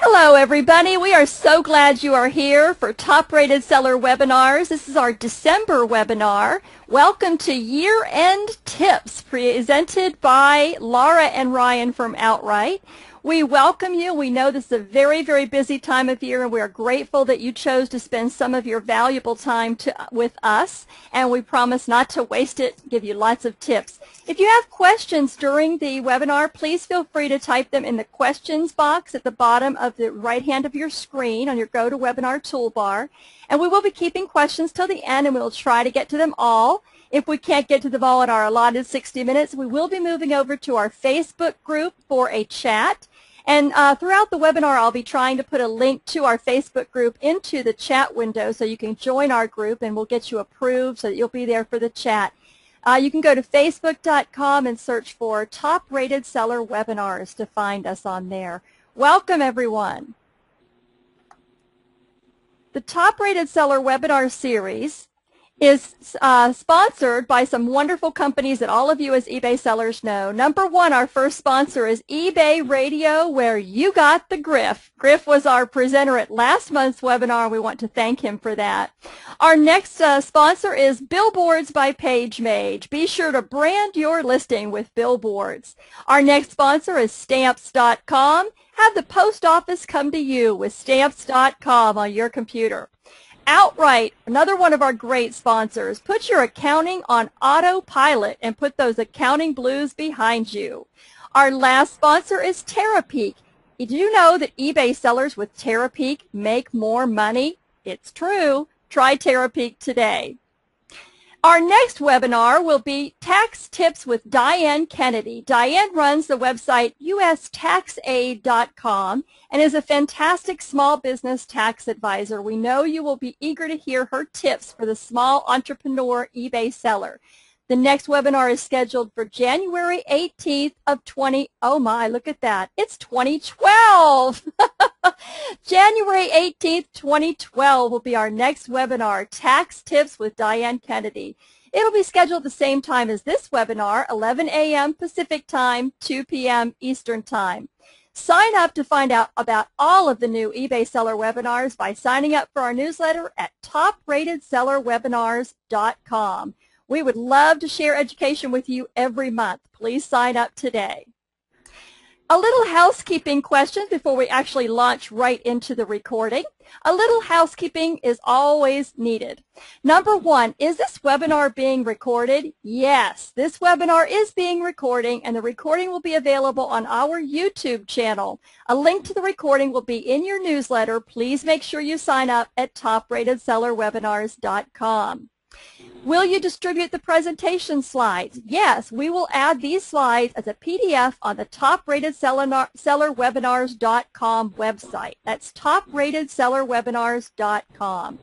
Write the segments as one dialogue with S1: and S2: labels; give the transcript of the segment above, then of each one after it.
S1: Hello everybody, we are so glad you are here for Top Rated Seller Webinars. This is our December webinar. Welcome to Year-End Tips presented by Laura and Ryan from Outright. We welcome you. We know this is a very, very busy time of year, and we are grateful that you chose to spend some of your valuable time with us, and we promise not to waste it, give you lots of tips. If you have questions during the webinar, please feel free to type them in the questions box at the bottom of the right hand of your screen on your GoToWebinar toolbar, and we will be keeping questions till the end, and we'll try to get to them all. If we can't get to them all in our allotted 60 minutes, we will be moving over to our Facebook group for a chat. And throughout the webinar, I'll be trying to put a link to our Facebook group into the chat window so you can join our group, and we'll get you approved so that you'll be there for the chat. You can go to facebook.com and search for Top Rated Seller Webinars to find us on there. Welcome, everyone. The Top Rated Seller Webinar series is sponsored by some wonderful companies that all of you as eBay sellers know. Number one, our first sponsor is eBay Radio, where you got the Griff. Griff was our presenter at last month's webinar, and we want to thank him for that. Our next sponsor is Billboards by PageMage. Be sure to brand your listing with Billboards. Our next sponsor is Stamps.com. Have the post office come to you with Stamps.com on your computer. Outright, another one of our great sponsors. Put your accounting on autopilot and put those accounting blues behind you. Our last sponsor is Terapeak. Did you know that eBay sellers with Terapeak make more money? It's true. Try Terapeak today. Our next webinar will be Tax Tips with Diane Kennedy. Diane runs the website ustaxaid.com and is a fantastic small business tax advisor. We know you will be eager to hear her tips for the small entrepreneur eBay seller. The next webinar is scheduled for January 18th of oh my, look at that. It's 2012. January 18th, 2012 will be our next webinar, Tax Tips with Diane Kennedy. It'll be scheduled the same time as this webinar, 11 a.m. Pacific Time, 2 p.m. Eastern Time. Sign up to find out about all of the new eBay seller webinars by signing up for our newsletter at topratedsellerwebinars.com. We would love to share education with you every month. Please sign up today. A little housekeeping question before we actually launch right into the recording. A little housekeeping is always needed. Number one, is this webinar being recorded? Yes, this webinar is being recorded, and the recording will be available on our YouTube channel. A link to the recording will be in your newsletter. Please make sure you sign up at topratedsellerwebinars.com. Will you distribute the presentation slides? Yes, we will add these slides as a PDF on the topratedsellerwebinars.com website. That's topratedsellerwebinars.com.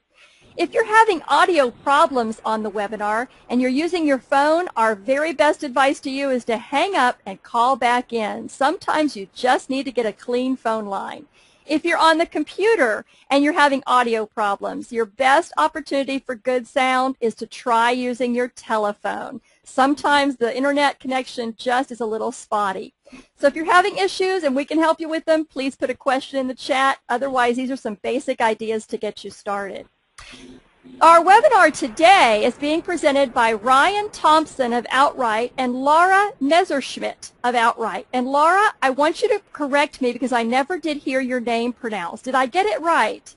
S1: If you're having audio problems on the webinar and you're using your phone, our very best advice to you is to hang up and call back in. Sometimes you just need to get a clean phone line. If you're on the computer and you're having audio problems, your best opportunity for good sound is to try using your telephone. Sometimes the internet connection just is a little spotty. So if you're having issues and we can help you with them, please put a question in the chat. Otherwise, these are some basic ideas to get you started. Our webinar today is being presented by Ryan Thompson of Outright and Laura Messerschmidt of Outright. And Laura, I want you to correct me because I never did hear your name pronounced. Did I get it right?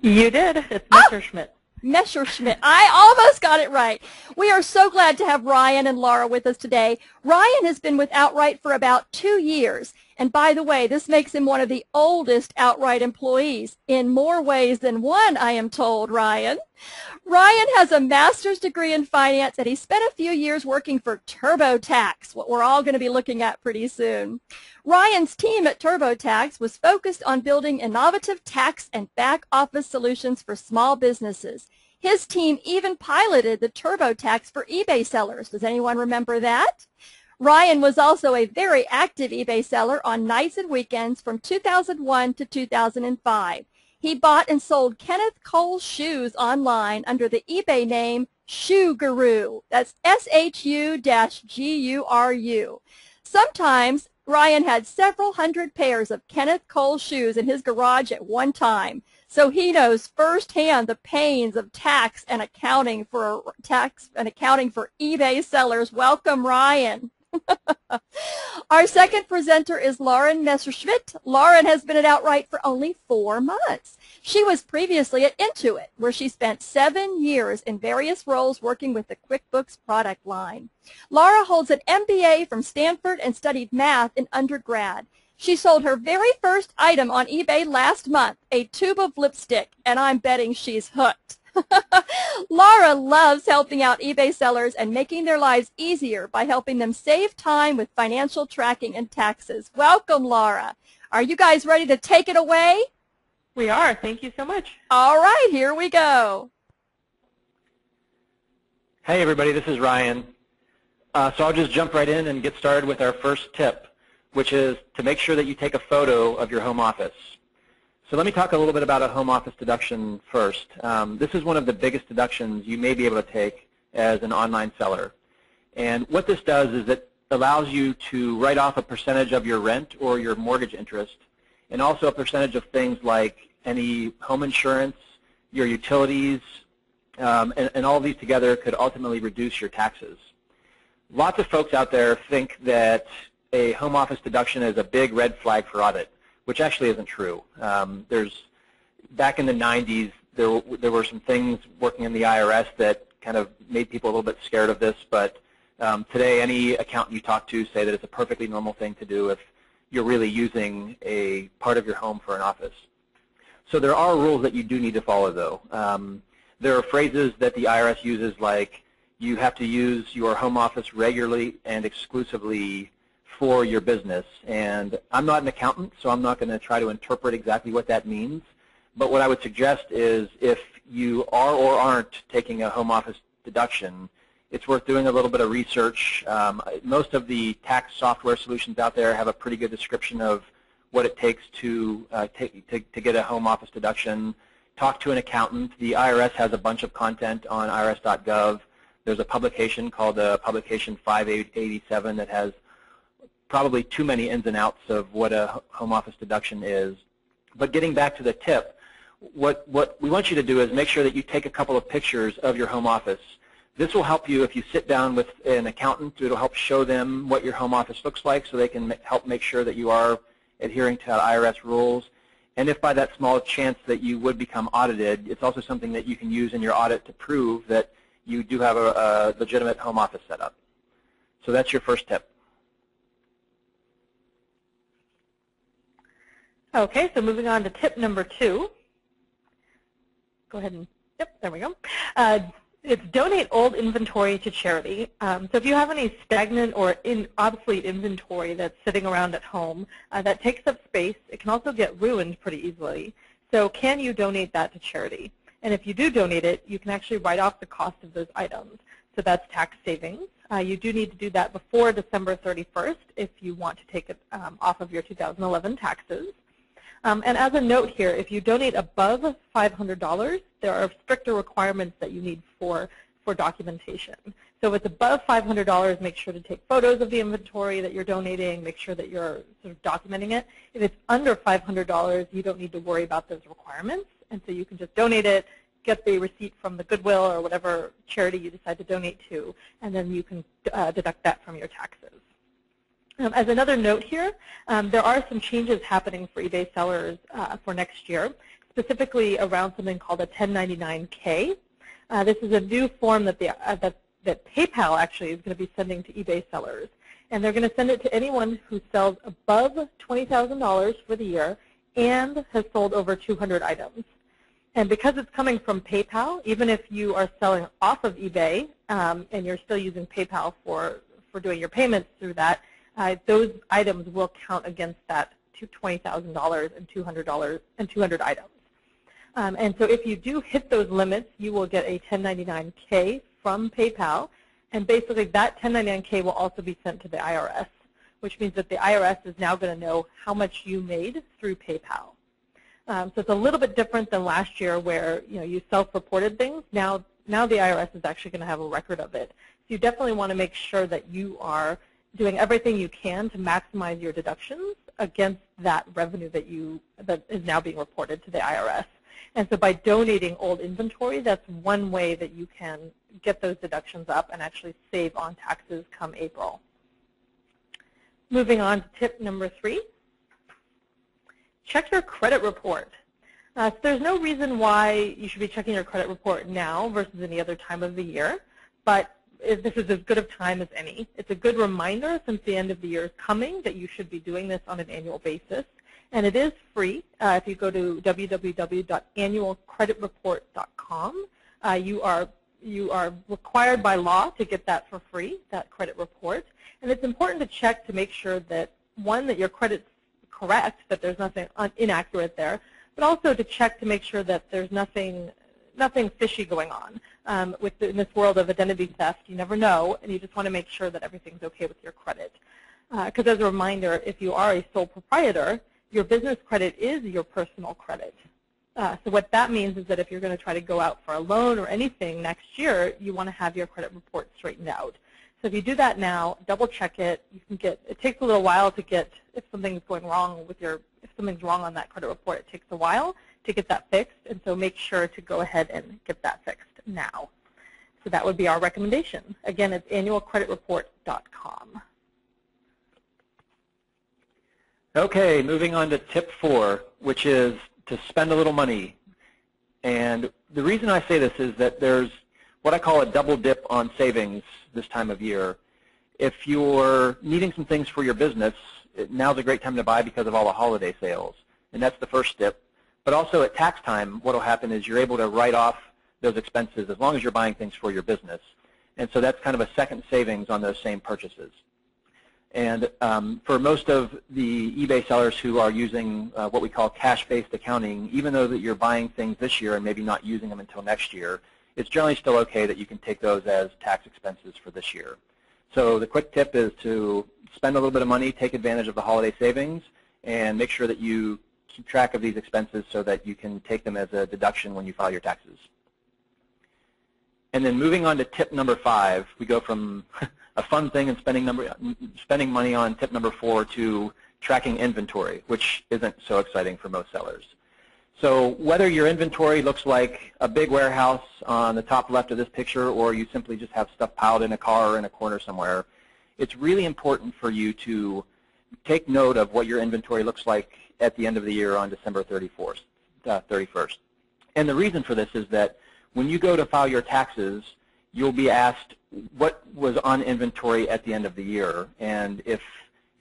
S2: You did. It's Messerschmidt.
S1: Messerschmidt. I almost got it right. We are so glad to have Ryan and Laura with us today. Ryan has been with Outright for about 2 years. And by the way, this makes him one of the oldest Outright employees in more ways than one, I am told, Ryan. Ryan has a master's degree in finance, and he spent a few years working for TurboTax, what we're all going to be looking at pretty soon. Ryan's team at TurboTax was focused on building innovative tax and back office solutions for small businesses. His team even piloted the TurboTax for eBay sellers. Does anyone remember that? Ryan was also a very active eBay seller on nights and weekends from 2001 to 2005. He bought and sold Kenneth Cole's shoes online under the eBay name Shoe Guru. That's SHU-GURU. Sometimes Ryan had several hundred pairs of Kenneth Cole shoes in his garage at one time, so he knows firsthand the pains of tax and accounting for eBay sellers. Welcome, Ryan. Our second presenter is Lauren Messerschmidt. Lauren has been at Outright for only 4 months. She was previously at Intuit, where she spent 7 years in various roles working with the QuickBooks product line. Laura holds an MBA from Stanford and studied math in undergrad. She sold her very first item on eBay last month, a tube of lipstick, and I'm betting she's hooked. Laura loves helping out eBay sellers and making their lives easier by helping them save time with financial tracking and taxes. Welcome, Laura. Are you guys ready to take it away?
S2: We are. Thank you so much.
S1: All right, here we go.
S3: Hey, everybody. This is Ryan. So I'll just jump right in and get started with our first tip, which is to make sure that you take a photo of your home office. So let me talk a little bit about a home office deduction first. This is one of the biggest deductions you may be able to take as an online seller. And what this does is it allows you to write off a percentage of your rent or your mortgage interest, and also a percentage of things like any home insurance, your utilities, and all of these together could ultimately reduce your taxes. Lots of folks out there think that a home office deduction is a big red flag for audit, which actually isn't true. Back in the 90s, there were some things working in the IRS that kind of made people a little bit scared of this, but today any accountant you talk to say that it's a perfectly normal thing to do if you're really using a part of your home for an office. So there are rules that you do need to follow, though. There are phrases that the IRS uses, like you have to use your home office regularly and exclusively for your business. And I'm not an accountant, so I'm not going to try to interpret exactly what that means. But what I would suggest is if you are or aren't taking a home office deduction, it's worth doing a little bit of research. Most of the tax software solutions out there have a pretty good description of what it takes to get a home office deduction. Talk to an accountant. The IRS has a bunch of content on irs.gov. There's a publication called Publication 587 that has probably too many ins and outs of what a home office deduction is. But getting back to the tip, what we want you to do is make sure that you take a couple of pictures of your home office. This will help you if you sit down with an accountant. It will help show them what your home office looks like so they can help make sure that you are adhering to IRS rules. And if by that small chance that you would become audited, it's also something that you can use in your audit to prove that you do have a legitimate home office set up. So that's your first tip.
S2: Okay, so moving on to tip number 2. Go ahead and, yep, there we go. It's donate old inventory to charity. So if you have any stagnant or obsolete inventory that's sitting around at home that takes up space, it can also get ruined pretty easily. So can you donate that to charity? And if you do donate it, you can actually write off the cost of those items. So that's tax savings. You do need to do that before December 31st if you want to take it off of your 2011 taxes. And as a note here, if you donate above $500, there are stricter requirements that you need for documentation. So if it's above $500, make sure to take photos of the inventory that you're donating, make sure that you're sort of documenting it. If it's under $500, you don't need to worry about those requirements, and so you can just donate it, get the receipt from the Goodwill or whatever charity you decide to donate to, and then you can deduct that from your taxes. As another note here, there are some changes happening for eBay sellers for next year, specifically around something called a 1099-K. This is a new form that PayPal actually is going to be sending to eBay sellers. And they're going to send it to anyone who sells above $20,000 for the year and has sold over 200 items. And because it's coming from PayPal, even if you are selling off of eBay and you're still using PayPal for doing your payments through that, those items will count against that $20,000 and 200 items. And so if you do hit those limits, you will get a 1099-K from PayPal. And basically that 1099-K will also be sent to the IRS, which means that the IRS is now going to know how much you made through PayPal. So it's a little bit different than last year where you self-reported things. Now the IRS is actually going to have a record of it. So you definitely want to make sure that you are doing everything you can to maximize your deductions against that revenue that is now being reported to the IRS. And so by donating old inventory, that's one way that you can get those deductions up and actually save on taxes come April. Moving on to tip number 3, check your credit report. So there's no reason why you should be checking your credit report now versus any other time of the year, but this is as good of time as any. It's a good reminder since the end of the year is coming that you should be doing this on an annual basis. And it is free. If you go to www.annualcreditreport.com, you are required by law to get that for free, that credit report. And it's important to check to make sure that, one, that your credit's correct, that there's nothing inaccurate there, but also to check to make sure that there's nothing fishy going on. In this world of identity theft, you never know, and you just want to make sure that everything's okay with your credit. Because as a reminder, if you are a sole proprietor, your business credit is your personal credit. So what that means is that if you're going to try to go out for a loan or anything next year, you want to have your credit report straightened out. So if you do that now, double check it. It takes a little while to get, if something's going wrong if something's wrong on that credit report, it takes a while to get that fixed. And so make sure to go ahead and get that fixed now. So that would be our recommendation. Again, it's annualcreditreport.com.
S3: Okay, moving on to tip 4, which is to spend a little money. And the reason I say this is that there's what I call a double dip on savings this time of year. If you're needing some things for your business, now's a great time to buy because of all the holiday sales. And that's the first dip. But also at tax time, what will happen is you're able to write off those expenses as long as you're buying things for your business. And so that's kind of a second savings on those same purchases. And for most of the eBay sellers who are using what we call cash-based accounting, even though that you're buying things this year and maybe not using them until next year, it's generally still okay that you can take those as tax expenses for this year. So the quick tip is to spend a little bit of money, take advantage of the holiday savings, and make sure that you keep track of these expenses so that you can take them as a deduction when you file your taxes. And then moving on to tip number 5, we go from a fun thing and spending money on tip number 4 to tracking inventory, which isn't so exciting for most sellers. So whether your inventory looks like a big warehouse on the top left of this picture or you simply just have stuff piled in a car or in a corner somewhere, it's really important for you to take note of what your inventory looks like at the end of the year on December 31st. And the reason for this is that when you go to file your taxes, you'll be asked what was on inventory at the end of the year. And if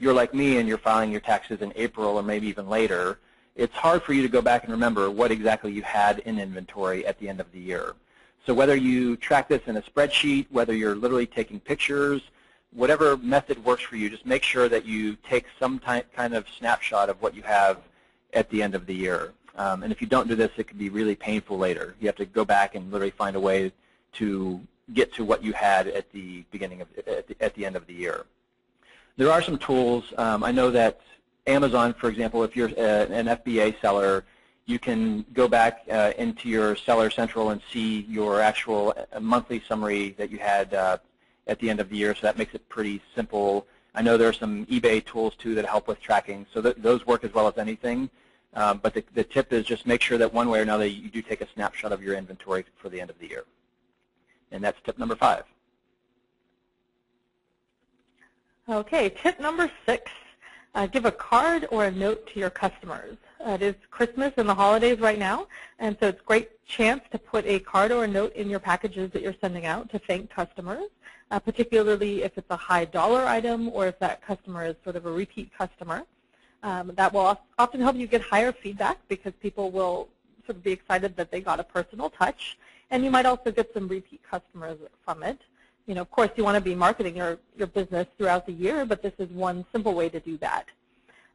S3: you're like me and you're filing your taxes in April or maybe even later, it's hard for you to go back and remember what exactly you had in inventory at the end of the year. So whether you track this in a spreadsheet, whether you're literally taking pictures, whatever method works for you, just make sure that you take some kind of snapshot of what you have at the end of the year. And if you don't do this, it can be really painful later. You have to go back and literally find a way to get to what you had at the beginning of at the end of the year. There are some tools. I know that Amazon, for example, if you're an FBA seller, you can go back into your Seller Central and see your actual monthly summary that you had at the end of the year, so that makes it pretty simple. I know there are some eBay tools, too, that help with tracking, so those work as well as anything. But the tip is just make sure that one way or another you do take a snapshot of your inventory for the end of the year. And that's tip number 5.
S2: Okay, tip number 6. Give a card or a note to your customers. It is Christmas and the holidays right now, and so it's a great chance to put a card or a note in your packages that you're sending out to thank customers, particularly if it's a high dollar item or if that customer is sort of a repeat customer. That will often help you get higher feedback because people will sort of be excited that they got a personal touch, and you might also get some repeat customers from it. You know, of course, you want to be marketing your business throughout the year, but this is one simple way to do that.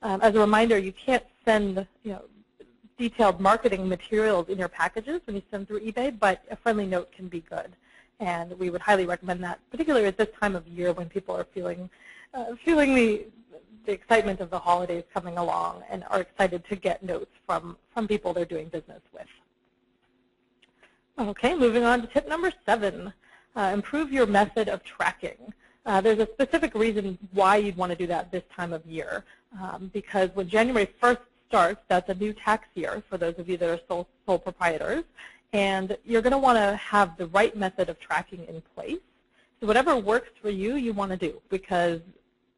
S2: As a reminder, you can't send detailed marketing materials in your packages when you send through eBay, but a friendly note can be good. And we would highly recommend that, particularly at this time of year when people are feeling the excitement of the holidays coming along and are excited to get notes from people they're doing business with. Okay, moving on to tip number 7. Improve your method of tracking. There's a specific reason why you'd want to do that this time of year, because when January 1st starts, that's a new tax year for those of you that are sole proprietors, and you're going to want to have the right method of tracking in place. So whatever works for you, you want to do, because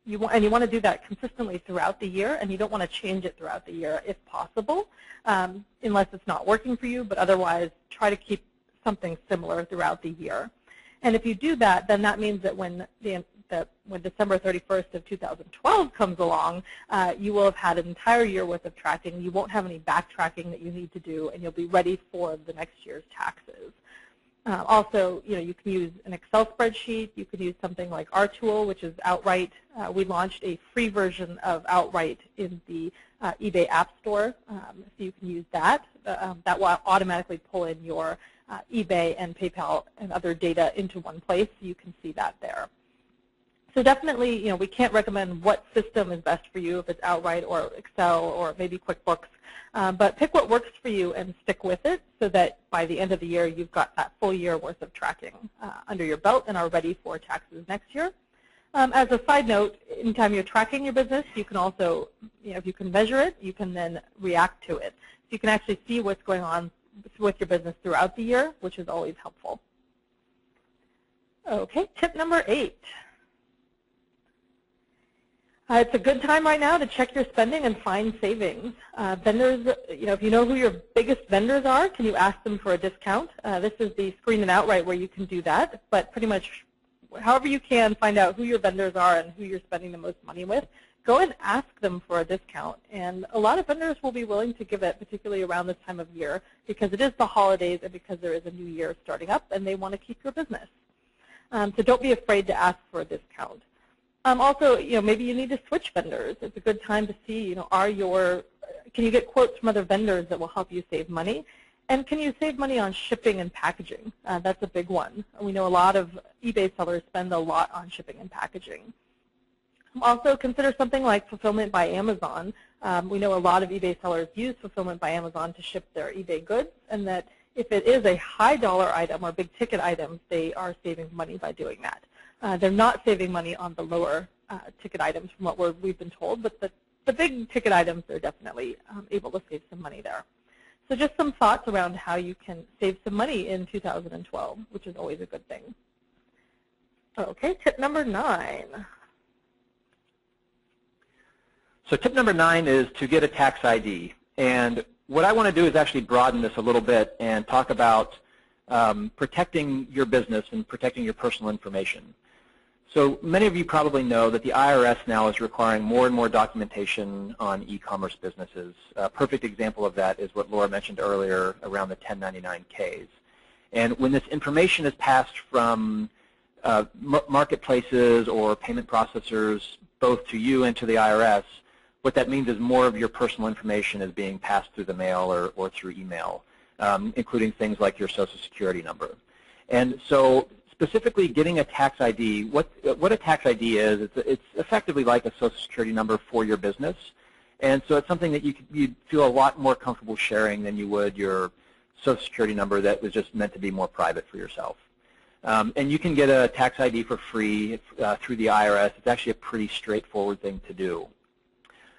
S2: you want to do that consistently throughout the year, and you don't want to change it throughout the year if possible, unless it's not working for you, but otherwise try to keep something similar throughout the year. And if you do that, then that means that when December 31st of 2012 comes along, you will have had an entire year worth of tracking. You won't have any backtracking that you need to do, and you'll be ready for the next year's taxes. Also, you can use an Excel spreadsheet. You can use something like RTool, which is Outright. We launched a free version of Outright in the eBay App Store, so you can use that. That will automatically pull in your eBay and PayPal and other data into one place, so you can see that there. So definitely, we can't recommend what system is best for you, if it's Outright or Excel or maybe QuickBooks. But pick what works for you and stick with it, so that by the end of the year you've got that full year worth of tracking under your belt and are ready for taxes next year. As a side note, anytime you're tracking your business, you can also, if you can measure it, you can then react to it. So you can actually see what's going on with your business throughout the year, which is always helpful. Okay, tip number 8. It's a good time right now to check your spending and find savings. Vendors, if you know who your biggest vendors are, can you ask them for a discount? This is the screen in Outright where you can do that, but pretty much however you can, find out who your vendors are and who you're spending the most money with. Go and ask them for a discount, and a lot of vendors will be willing to give it, particularly around this time of year, because it is the holidays and because there is a new year starting up and they want to keep your business. So don't be afraid to ask for a discount. Also, maybe you need to switch vendors. It's a good time to see, can you get quotes from other vendors that will help you save money? And can you save money on shipping and packaging? That's a big one. We know a lot of eBay sellers spend a lot on shipping and packaging. Also, consider something like Fulfillment by Amazon. We know a lot of eBay sellers use Fulfillment by Amazon to ship their eBay goods, and that if it is a high dollar item or big ticket items, they are saving money by doing that. They're not saving money on the lower ticket items from what we've been told, but the big ticket items, they're definitely able to save some money there. So just some thoughts around how you can save some money in 2012, which is always a good thing. Okay, tip number 9.
S3: So tip number 9 is to get a tax ID. And what I want to do is actually broaden this a little bit and talk about protecting your business and protecting your personal information. So many of you probably know that the IRS now is requiring more and more documentation on e-commerce businesses. A perfect example of that is what Laura mentioned earlier around the 1099-Ks. And when this information is passed from marketplaces or payment processors both to you and to the IRS, what that means is more of your personal information is being passed through the mail or through email, including things like your Social Security number. And so specifically getting a tax ID, what a tax ID is, it's effectively like a Social Security number for your business. And so it's something that you'd feel a lot more comfortable sharing than you would your Social Security number that was just meant to be more private for yourself. And you can get a tax ID for free through the IRS. It's actually a pretty straightforward thing to do.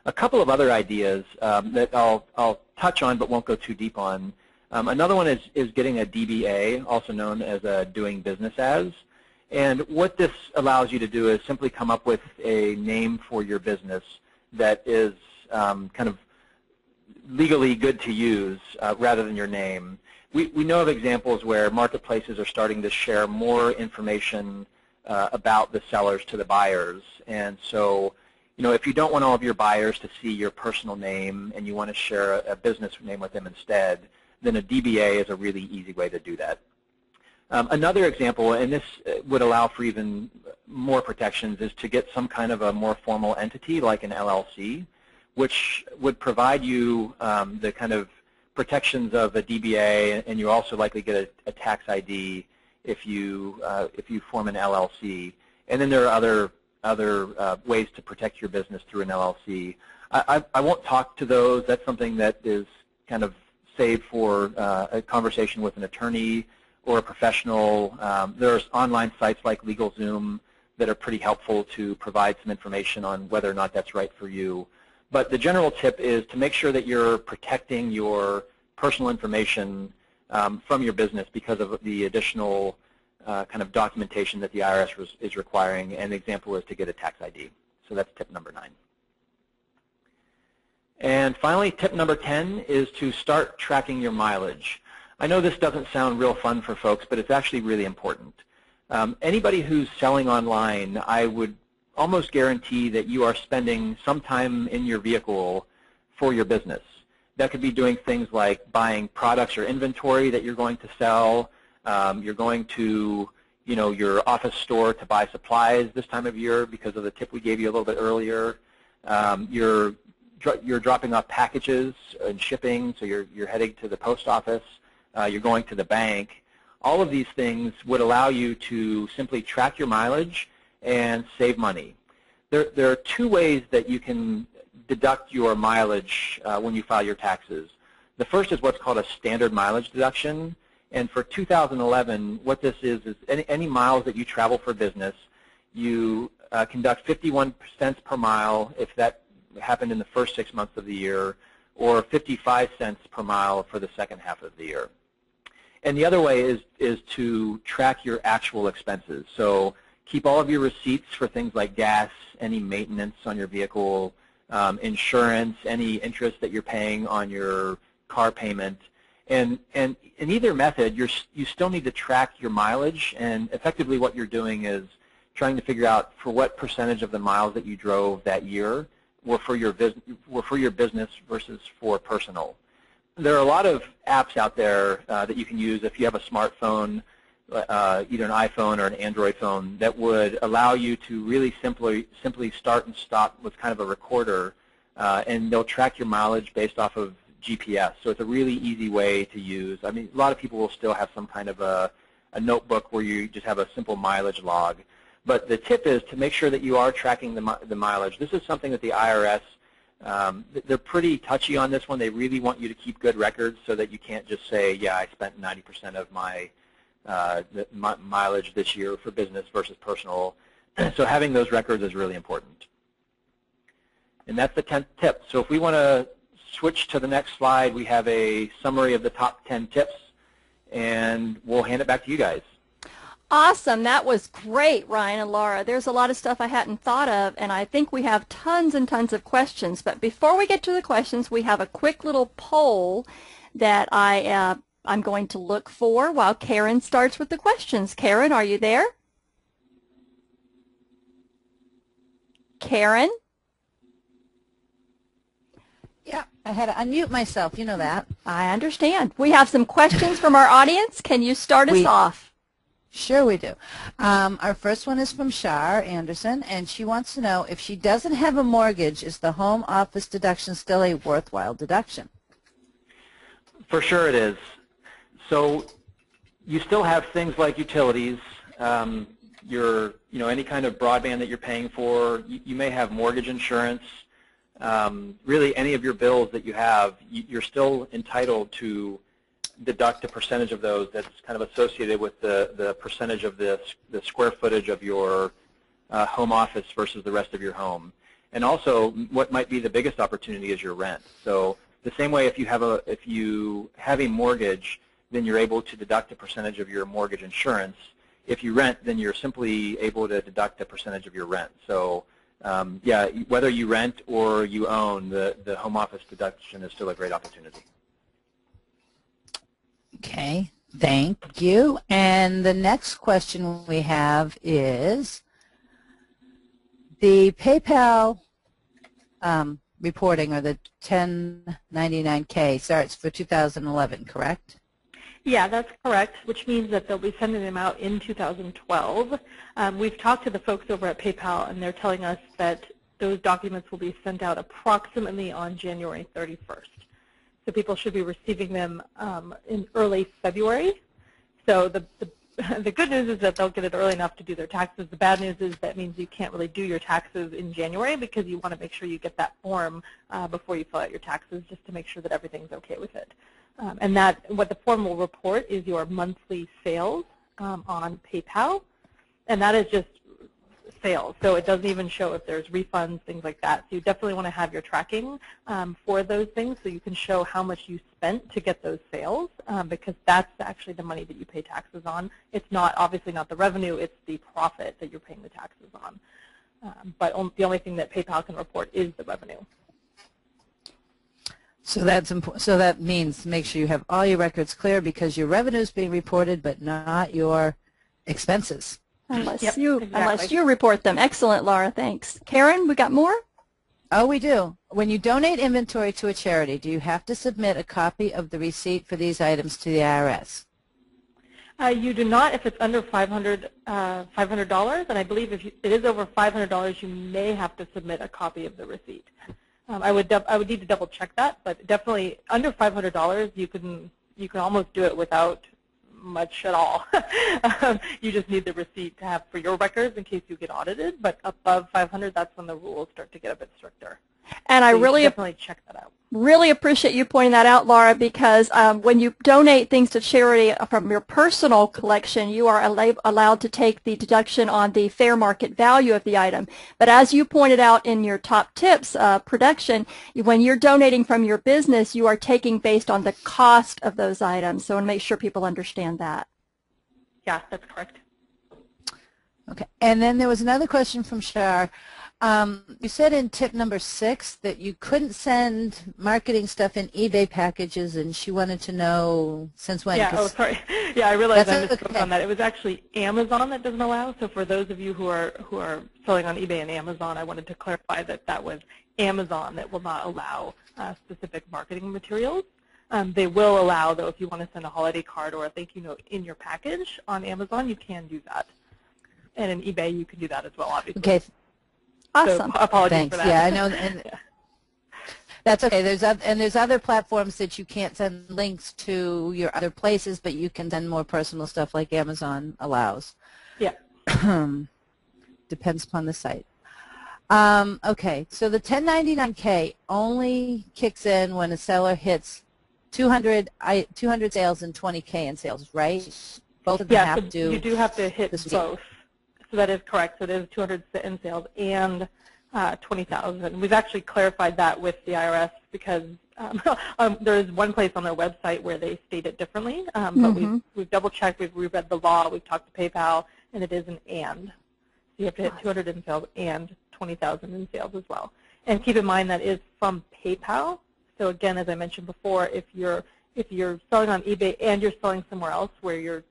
S3: A couple of other ideas that I'll touch on but won't go too deep on. Another one is getting a DBA, also known as a doing business as. And what this allows you to do is simply come up with a name for your business that is kind of legally good to use rather than your name. We know of examples where marketplaces are starting to share more information about the sellers to the buyers. And so, if you don't want all of your buyers to see your personal name and you want to share a business name with them instead, then a DBA is a really easy way to do that. Another example, and this would allow for even more protections, is to get some kind of a more formal entity like an LLC, which would provide you the kind of protections of a DBA, and you also likely get a tax ID if you form an LLC. And then there are other ways to protect your business through an LLC. I won't talk to those. That's something that is kind of saved for a conversation with an attorney or a professional. There's online sites like LegalZoom that are pretty helpful to provide some information on whether or not that's right for you. But the general tip is to make sure that you're protecting your personal information from your business because of the additional kind of documentation that the IRS is requiring. And the example is to get a tax ID. So that's tip number 9. And finally, tip number 10 is to start tracking your mileage. I know this doesn't sound real fun for folks, but it's actually really important. Anybody who's selling online, I would almost guarantee that you are spending some time in your vehicle for your business. That could be doing things like buying products or inventory that you're going to sell. You're going to, your office store to buy supplies this time of year because of the tip we gave you a little bit earlier. You're dropping off packages and shipping, so you're heading to the post office. You're going to the bank. All of these things would allow you to simply track your mileage and save money. There are 2 ways that you can deduct your mileage when you file your taxes. The first is what's called a standard mileage deduction. And for 2011, what this is any miles that you travel for business, you conduct 51 cents per mile if that happened in the first 6 months of the year, or 55 cents per mile for the second half of the year. And the other way is to track your actual expenses. So keep all of your receipts for things like gas, any maintenance on your vehicle, insurance, any interest that you're paying on your car payment. And in either method, you still need to track your mileage, and effectively what you're doing is trying to figure out for what percentage of the miles that you drove that year were for your business versus for personal. There are a lot of apps out there that you can use if you have a smartphone, either an iPhone or an Android phone, that would allow you to really simply start and stop with kind of a recorder, and they'll track your mileage based off of GPS. So it's a really easy way to use. I mean, a lot of people will still have some kind of a notebook where you just have a simple mileage log. But the tip is to make sure that you are tracking the mileage. This is something that the IRS, they're pretty touchy on this one. They really want you to keep good records so that you can't just say, yeah, I spent 90% of my mileage this year for business versus personal. So having those records is really important. And that's the 10th tip. So if we want to switch to the next slide, we have a summary of the top 10 tips, and we'll hand it back to you guys.
S1: Awesome. That was great, Ryan and Laura. There's a lot of stuff I hadn't thought of, and I think we have tons and tons of questions. But before we get to the questions, we have a quick little poll that I'm going to look for while Karen starts with the questions. Karen, are you there? Karen?
S4: Yeah, I had to unmute myself. You know that.
S1: I understand. We have some questions from our audience. Can you start us off?
S4: Sure we do. Our first one is from Shar Anderson, and she wants to know, if she doesn't have a mortgage, is the home office deduction still a worthwhile deduction?
S3: For sure it is. So you still have things like utilities, any kind of broadband that you're paying for. You may have mortgage insurance. Really any of your bills that you have, you're still entitled to deduct a percentage of those that's kind of associated with the percentage of the square footage of your home office versus the rest of your home. And also, what might be the biggest opportunity is your rent. So the same way, if you have a mortgage, then you're able to deduct a percentage of your mortgage insurance. If you rent, then you're simply able to deduct a percentage of your rent. So yeah, whether you rent or you own, the home office deduction is still a great opportunity.
S4: Okay, thank you. And the next question we have is, the PayPal reporting, or the 1099K, starts for 2011, correct?
S2: Yeah, that's correct, which means that they'll be sending them out in 2012. We've talked to the folks over at PayPal, and they're telling us that those documents will be sent out approximately on January 31st. So people should be receiving them in early February. So the good news is that they'll get it early enough to do their taxes. The bad news is that means you can't really do your taxes in January, because you want to make sure you get that form before you fill out your taxes, just to make sure that everything's okay with it. And what the form will report is your monthly sales on PayPal, and that is just sales. So it doesn't even show if there's refunds, things like that. So you definitely want to have your tracking for those things so you can show how much you spent to get those sales, because that's actually the money that you pay taxes on. It's not, obviously not the revenue, it's the profit that you're paying the taxes on. But the only thing that PayPal can report is the revenue.
S4: So that's so that means make sure you have all your records clear because your revenue is being reported, but not your expenses.
S1: Unless
S2: Yep,
S1: unless you report them. Excellent, Laura. Thanks. Karen, we got more?
S4: Oh, we do. When you donate inventory to a charity, do you have to submit a copy of the receipt for these items to the IRS?
S2: You do not if it's under $500, and I believe if it is over $500, you may have to submit a copy of the receipt. I would need to double check that, but definitely under $500, you can almost do it without much at all. You just need the receipt to have for your records in case you get audited. But above 500, that's when the rules start to get a bit stricter.
S1: And
S2: so
S1: I really
S2: definitely check that out.
S1: Really appreciate you pointing that out, Laura, because when you donate things to charity from your personal collection, you are allowed to take the deduction on the fair market value of the item. But as you pointed out in your top tips production, when you're donating from your business, you are taking based on the cost of those items. So I want to make sure people understand that.
S2: Yeah, that's correct.
S4: Okay. And then there was another question from Shar. You said in tip number 6 that you couldn't send marketing stuff in eBay packages, and she wanted to know since when.
S2: Yeah, oh, sorry. Yeah, I realized I misspoke
S4: okay.
S2: on that. It was actually Amazon that doesn't allow. So for those of you who are selling on eBay and Amazon, I wanted to clarify that was Amazon that will not allow specific marketing materials. They will allow, though, if you want to send a holiday card or a thank you note in your package on Amazon, you can do that. And in eBay, you can do that as well, obviously.
S4: Okay.
S1: Awesome.
S2: So apologies
S4: Thanks.
S2: for that.
S4: Yeah, I know. And yeah. That's okay. There's other platforms that you can't send links to your other places, but you can send more personal stuff like Amazon allows.
S2: Yeah.
S4: Depends upon the site. Okay, so the 1099K only kicks in when a seller hits 200 sales and 20K in sales, right? Both of them have
S2: so
S4: to.
S2: You do have to hit both. So that is correct. So it is 200 in sales and 20,000. We've actually clarified that with the IRS because there is one place on their website where they state it differently. But we've double-checked. We've read the law. We've talked to PayPal, and it is an and. So you have to hit 200 in sales and 20,000 in sales as well. And keep in mind that is from PayPal. So again, as I mentioned before, if you're selling on eBay and you're selling somewhere else where you're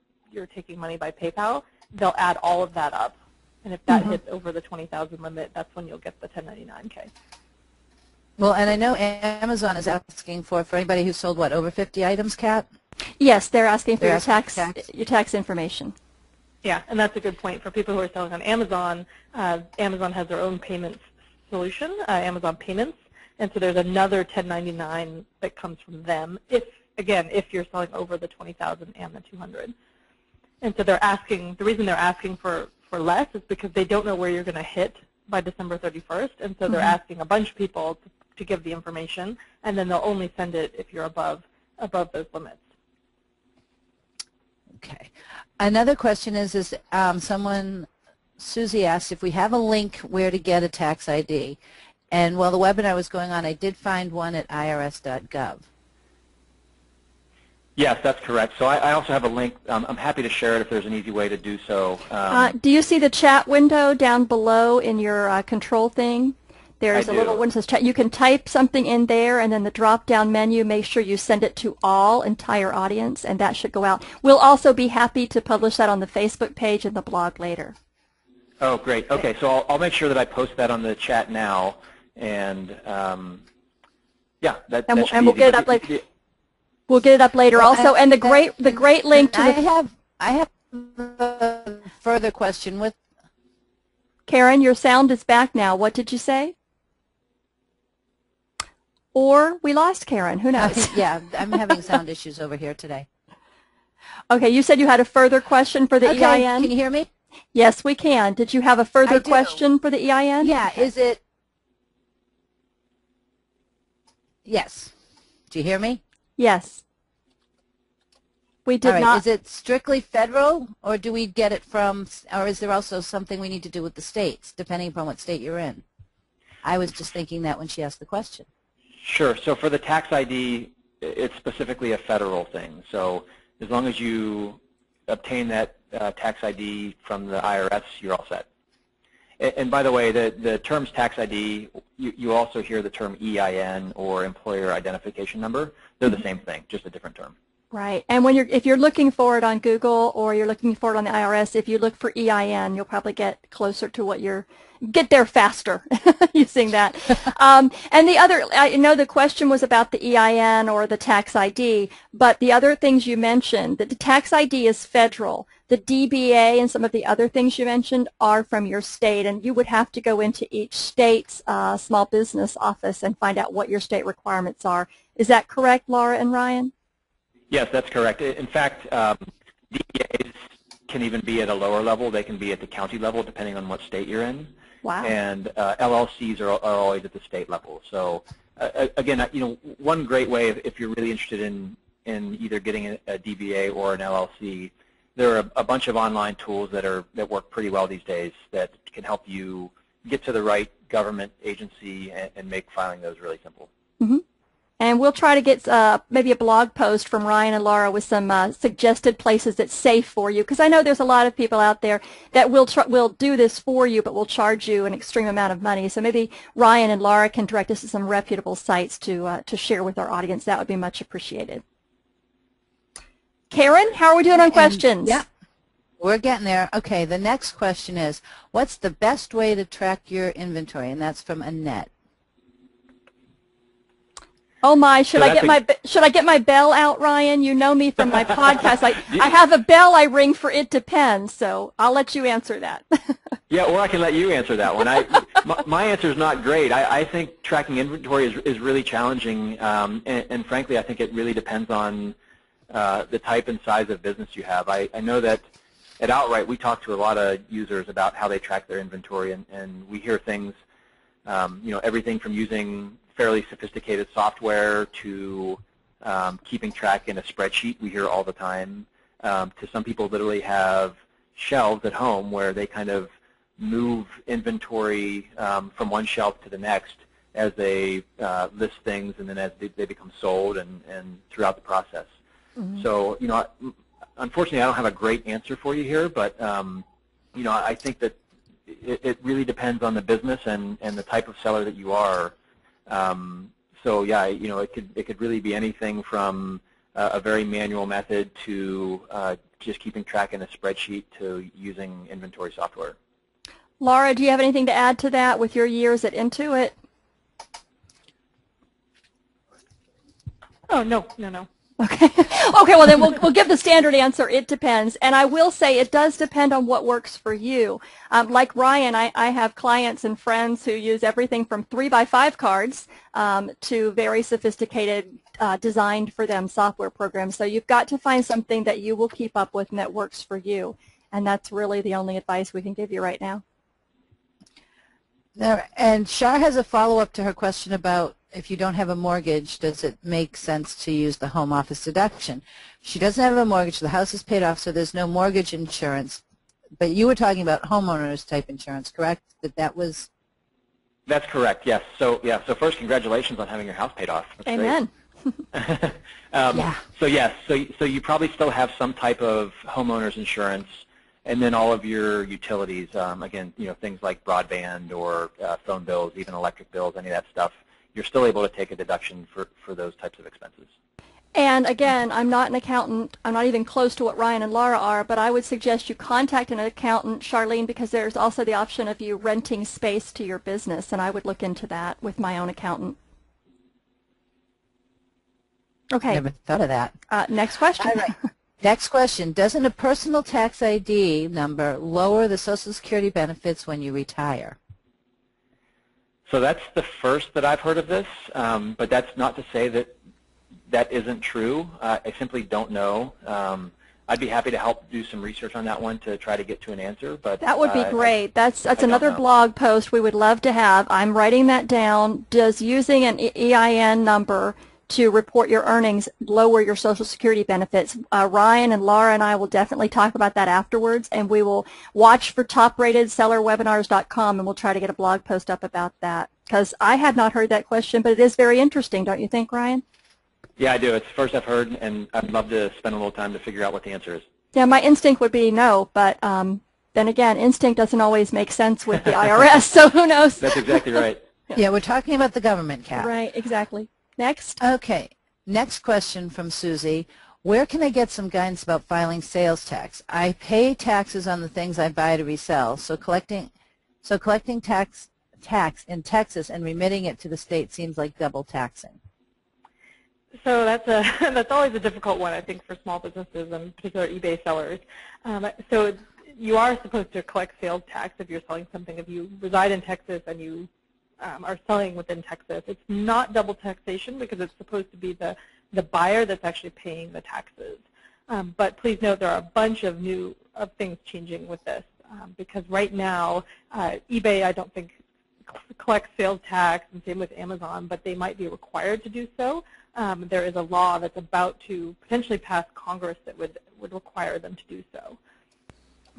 S2: taking money by PayPal, they'll add all of that up. And if that hits over the 20,000 limit, that's when you'll get the 1099K.
S4: Well, and I know Amazon is asking for anybody who sold, what, over 50 items, Kat?
S1: Yes, they're asking for
S4: They're
S1: your tax information.
S2: Yeah, and that's a good point. For people who are selling on Amazon, Amazon has their own payments solution, Amazon Payments, and so there's another 1099 that comes from them, if you're selling over the 20,000 and the 200. And so they're asking, the reason they're asking for less is because they don't know where you're going to hit by December 31st, and so they're asking a bunch of people to give the information, and then they'll only send it if you're above those limits.
S4: Okay. Another question is Susie asked if we have a link where to get a tax ID. And while the webinar was going on, I did find one at irs.gov.
S3: Yes, that's correct. So I also have a link. I'm happy to share it if there's an easy way to do so.
S1: Do you see the chat window down below in your control thing? There's a little one that says chat. You can type something in there, and then the drop-down menu, make sure you send it to all entire audience, and that should go out. We'll also be happy to publish that on the Facebook page and the blog later.
S3: Oh, great. Okay, so I'll make sure that I post that on the chat now, and yeah,
S1: we'll get it up later. We'll get it up later also, and the great link to
S4: I have a further question with
S1: Karen. Your sound is back now. What did you say? Or we lost Karen. Who knows?
S4: Yeah, I'm having sound issues over here today.
S1: Okay, you said you had a further question for the EIN.
S4: Can you hear me?
S1: Yes, we can. Did you have a further question for the EIN?
S4: Yeah. Is it? Yes. Do you hear me?
S1: Yes. We did
S4: All right.
S1: not.
S4: Is it strictly federal, or do we get it from, or is there also something we need to do with the states, depending upon what state you're in? I was just thinking that when she asked the question.
S3: Sure. So for the tax ID, it's specifically a federal thing. So as long as you obtain that tax ID from the IRS, you're all set. And by the way, the terms tax ID, you also hear the term EIN or Employer Identification Number. They're the same thing, just a different term.
S1: Right. And when if you're looking for it on Google or you're looking for it on the IRS, if you look for EIN, you'll probably get closer to what get there faster using that. And the other, I know the question was about the EIN or the tax ID, but the other things you mentioned, that the tax ID is federal. The DBA and some of the other things you mentioned are from your state, and you would have to go into each state's small business office and find out what your state requirements are. Is that correct, Laura and Ryan?
S3: Yes, that's correct. In fact, DBAs can even be at a lower level. They can be at the county level, depending on what state you're in.
S1: Wow.
S3: And LLCs are always at the state level. So again, one great way, if you're really interested in either getting a DBA or an LLC, there are a bunch of online tools that work pretty well these days that can help you get to the right government agency and make filing those really simple.
S1: Mm-hmm. And we'll try to get maybe a blog post from Ryan and Laura with some suggested places that's safe for you, because I know there's a lot of people out there that will do this for you but will charge you an extreme amount of money. So maybe Ryan and Laura can direct us to some reputable sites to share with our audience. That would be much appreciated. Karen, how are we doing on questions?
S4: Yeah, we're getting there. Okay, the next question is, what's the best way to track your inventory? And that's from Annette.
S1: Oh my! Should I get my bell out, Ryan? You know me from my podcast. I have a bell I ring for It Depends, so I'll let you answer that.
S3: Yeah, or I can let you answer that one. My answer is not great. I think tracking inventory is really challenging, and frankly, I think it really depends on the type and size of business you have. I know that at Outright we talk to a lot of users about how they track their inventory, and we hear things, everything from using fairly sophisticated software to keeping track in a spreadsheet we hear all the time, to some people literally have shelves at home where they kind of move inventory from one shelf to the next as they list things and then as they become sold and throughout the process. Mm-hmm. So, unfortunately I don't have a great answer for you here, but I think that it really depends on the business and the type of seller that you are. So yeah, it could really be anything from a very manual method to just keeping track in a spreadsheet to using inventory software.
S1: Laura, do you have anything to add to that with your years at Intuit?
S2: Oh, no.
S1: Okay. Okay, well then we'll give the standard answer, it depends. And I will say it does depend on what works for you. Like Ryan, I have clients and friends who use everything from 3x5 cards to very sophisticated designed for them software programs. So you've got to find something that you will keep up with and that works for you. And that's really the only advice we can give you right now.
S4: And Shar has a follow-up to her question about if you don't have a mortgage, does it make sense to use the home office deduction? She doesn't have a mortgage. The house is paid off, so there's no mortgage insurance. But you were talking about homeowners type insurance, correct? That was...
S3: That's correct, yes. So first, congratulations on having your house paid off. That's
S1: Amen.
S3: Great.
S1: Yeah.
S3: So yes, so you probably still have some type of homeowners insurance, and then all of your utilities, again, things like broadband or phone bills, even electric bills, any of that stuff. You're still able to take a deduction for those types of expenses.
S1: And again, I'm not an accountant. I'm not even close to what Ryan and Laura are, but I would suggest you contact an accountant, Charlene, because there's also the option of you renting space to your business, and I would look into that with my own accountant. Okay.
S4: Never thought of that.
S1: Next question.
S4: All right. Next question. Doesn't a personal tax ID number lower the Social Security benefits when you retire?
S3: So that's the first that I've heard of this, but that's not to say that isn't true. I simply don't know. I'd be happy to help do some research on that one to try to get to an answer. But
S1: that would be great. That's another blog post we would love to have. I'm writing that down. Does using an EIN number to report your earnings, lower your Social Security benefits. Ryan and Laura and I will definitely talk about that afterwards, and we will watch for topratedsellerwebinars.com, and we'll try to get a blog post up about that, because I had not heard that question, but it is very interesting, don't you think, Ryan?
S3: Yeah, I do. It's the first I've heard, and I'd love to spend a little time to figure out what the answer is.
S1: Yeah, my instinct would be no, but then again, instinct doesn't always make sense with the IRS, so who knows?
S3: That's exactly right.
S4: Yeah, we're talking about the government cap.
S1: Right, exactly. Next.
S4: Okay. Next question from Susie. Where can I get some guidance about filing sales tax? I pay taxes on the things I buy to resell, so collecting tax in Texas and remitting it to the state seems like double taxing.
S2: So that's always a difficult one, I think, for small businesses and particular eBay sellers. So you are supposed to collect sales tax if you're selling something. If you reside in Texas and you are selling within Texas, it's not double taxation because it's supposed to be the buyer that's actually paying the taxes. But please note there are a bunch of things changing with this because right now eBay, I don't think, collects sales tax, and same with Amazon, but they might be required to do so. There is a law that's about to potentially pass Congress that would require them to do so.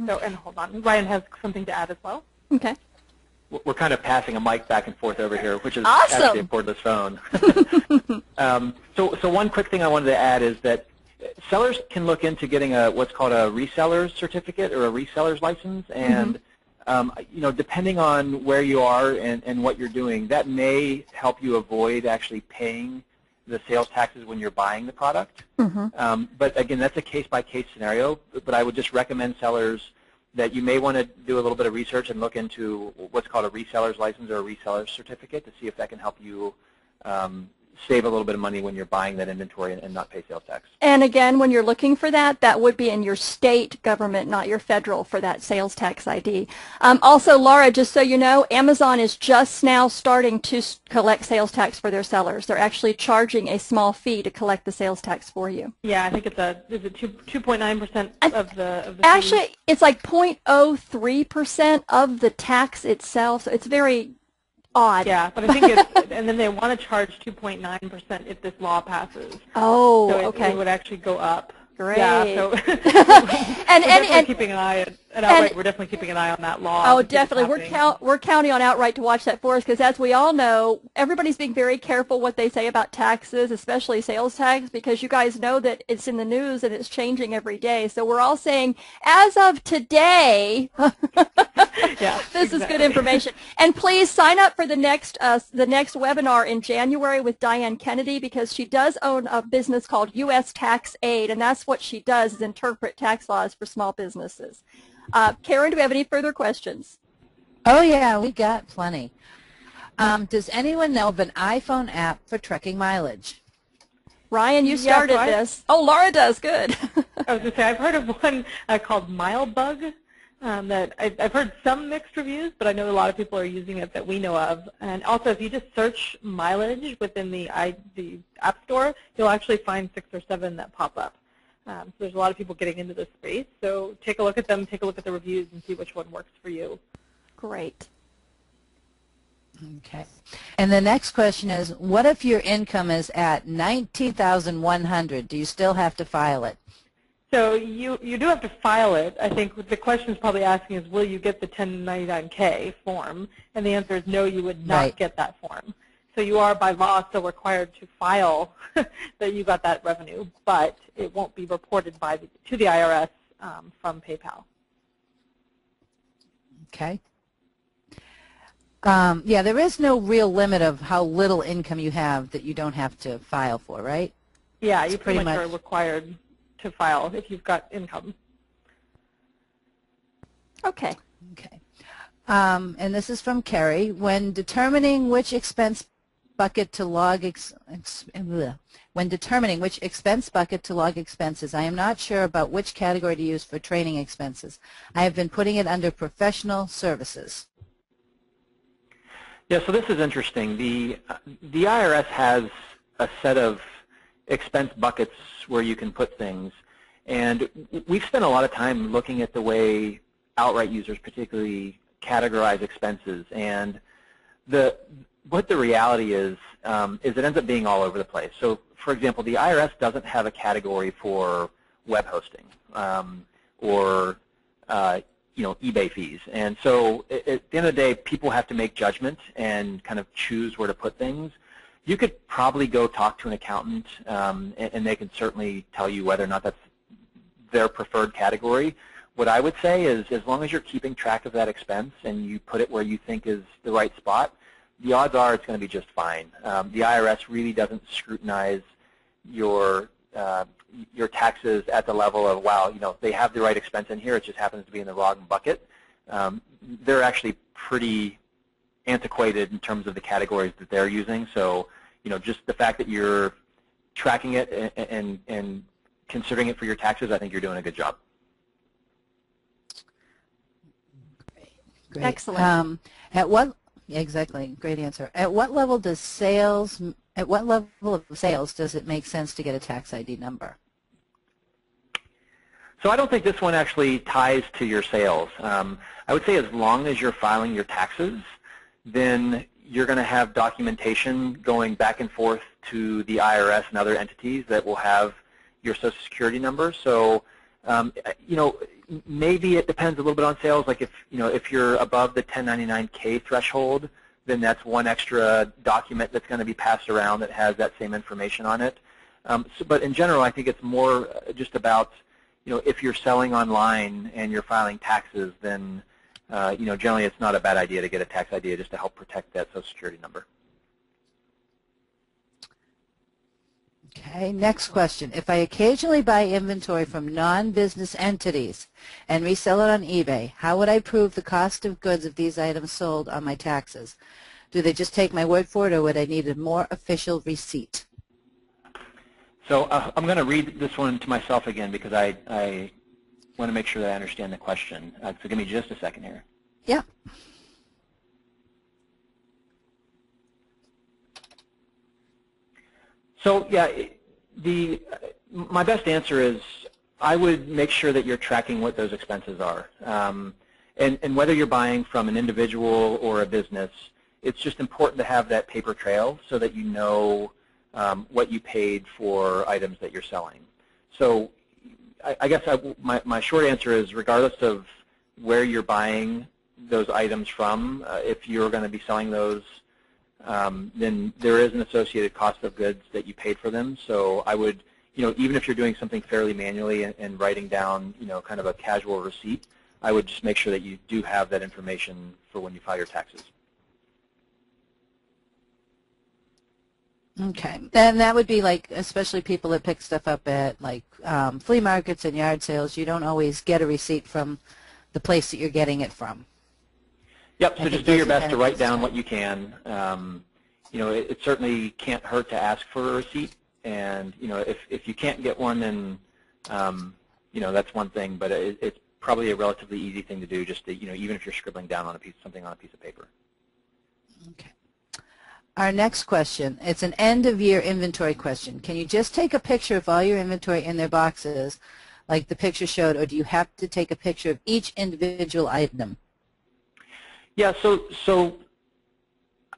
S2: So, and hold on, Ryan has something to add as well.
S1: Okay.
S3: We're kind of passing a mic back and forth over here, which is
S1: awesome.
S3: actually a cordless phone. So one quick thing I wanted to add is that sellers can look into getting what's called a reseller's certificate or a reseller's license, and you know, depending on where you are and what you're doing, that may help you avoid actually paying the sales taxes when you're buying the product. But again, that's a case-by-case scenario. But I would just recommend sellers that you may want to do a little bit of research and look into what's called a reseller's license or a reseller's certificate to see if that can help you save a little bit of money when you're buying that inventory and not pay sales tax.
S1: And again, when you're looking for that, that would be in your state government, not your federal, for that sales tax ID. Also, Laura, just so you know, Amazon is just now starting to collect sales tax for their sellers. They're actually charging a small fee to collect the sales tax for you.
S2: Yeah, I think it's 2.9% of the
S1: actually,
S2: fee.
S1: it's like 0.03% of the tax itself, so it's very odd.
S2: Yeah, but I think it's, and then they want to charge 2.9% if this law passes.
S1: Oh,
S2: so
S1: okay.
S2: It would actually go up.
S1: Great.
S2: Yeah, so
S1: and
S2: keeping an eye at Outright. We're definitely keeping an eye on that law.
S1: Oh, definitely. We're counting on Outright to watch that for us because, as we all know, everybody's being very careful what they say about taxes, especially sales tax, because you guys know that it's in the news and it's changing every day. So we're all saying, as of today,
S2: yeah,
S1: this is good information. And please sign up for the next webinar in January with Diane Kennedy, because she does own a business called U.S. Tax Aid, and that's what she does, is interpret tax laws for small businesses. Karen, do we have any further questions?
S4: Oh, yeah, we got plenty. Does anyone know of an iPhone app for trucking mileage?
S1: Ryan, you started this. Oh, Laura does. Good.
S2: I was going to say, I've heard of one called MileBug. That I've heard some mixed reviews, but I know a lot of people are using it that we know of. And also, if you just search mileage within the App Store, you'll actually find 6 or 7 that pop up. So there's a lot of people getting into this space. So take a look at them, take a look at the reviews, and see which one works for you.
S1: Great.
S4: Okay. And the next question is, what if your income is at $19,100? Do you still have to file it?
S2: So you do have to file it. I think what the question is probably asking is, will you get the 1099-K form? And the answer is no, you would not get that form. So you are by law still required to file that you got that revenue, but it won't be reported to the IRS from PayPal.
S4: Okay. Yeah, there is no real limit of how little income you have that you don't have to file for, right?
S2: Yeah, you pretty much are required to file if you've got income.
S1: Okay.
S4: Okay. And this is from Carrie. When determining which expense bucket to log expenses, I am not sure about which category to use for training expenses. I have been putting it under professional services.
S3: Yeah, so this is interesting. The IRS has a set of expense buckets where you can put things, and we've spent a lot of time looking at the way Outright users particularly categorize expenses, and what the reality is it ends up being all over the place. So, for example, the IRS doesn't have a category for web hosting or eBay fees, and so at the end of the day, people have to make judgment and kind of choose where to put things. You could probably go talk to an accountant, and they can certainly tell you whether or not that's their preferred category. What I would say is, as long as you're keeping track of that expense and you put it where you think is the right spot, the odds are it's going to be just fine. The IRS really doesn't scrutinize your taxes at the level of, wow, they have the right expense in here, it just happens to be in the wrong bucket. They're actually pretty antiquated in terms of the categories that they're using. So, just the fact that you're tracking it and considering it for your taxes, I think you're doing a good job.
S4: Great.
S1: Excellent.
S4: Exactly, great answer. At what level of sales does it make sense to get a tax ID number?
S3: So I don't think this one actually ties to your sales. I would say as long as you're filing your taxes, then you're going to have documentation going back and forth to the IRS and other entities that will have your Social Security number. So, maybe it depends a little bit on sales. Like if you're above the 1099K threshold, then that's one extra document that's going to be passed around that has that same information on it. But in general, I think it's more just about, if you're selling online and you're filing taxes, then generally it's not a bad idea to get a tax ID just to help protect that Social Security number.
S4: Okay, next question. If I occasionally buy inventory from non-business entities and resell it on eBay, how would I prove the cost of goods of these items sold on my taxes? Do they just take my word for it, or would I need a more official receipt?
S3: So I'm going to read this one to myself again because I want to make sure that I understand the question. So give me just a second here.
S4: Yeah.
S3: So yeah, my best answer is I would make sure that you're tracking what those expenses are. And whether you're buying from an individual or a business, it's just important to have that paper trail so that you know what you paid for items that you're selling. So I guess my short answer is, regardless of where you're buying those items from, if you're going to be selling those, then there is an associated cost of goods that you paid for them. So I would, even if you're doing something fairly manually and writing down, kind of a casual receipt, I would just make sure that you do have that information for when you file your taxes.
S4: Okay, and that would be like, especially people that pick stuff up at like flea markets and yard sales, you don't always get a receipt from the place that you're getting it from.
S3: Yep, so just do your best to write down what you can. It certainly can't hurt to ask for a receipt, and if you can't get one, then that's one thing, but it's probably a relatively easy thing to do, just to, even if you're scribbling down on something on a piece of paper.
S4: Okay. Our next question, it's an end-of-year inventory question. Can you just take a picture of all your inventory in their boxes, like the picture showed, or do you have to take a picture of each individual item?
S3: Yeah, so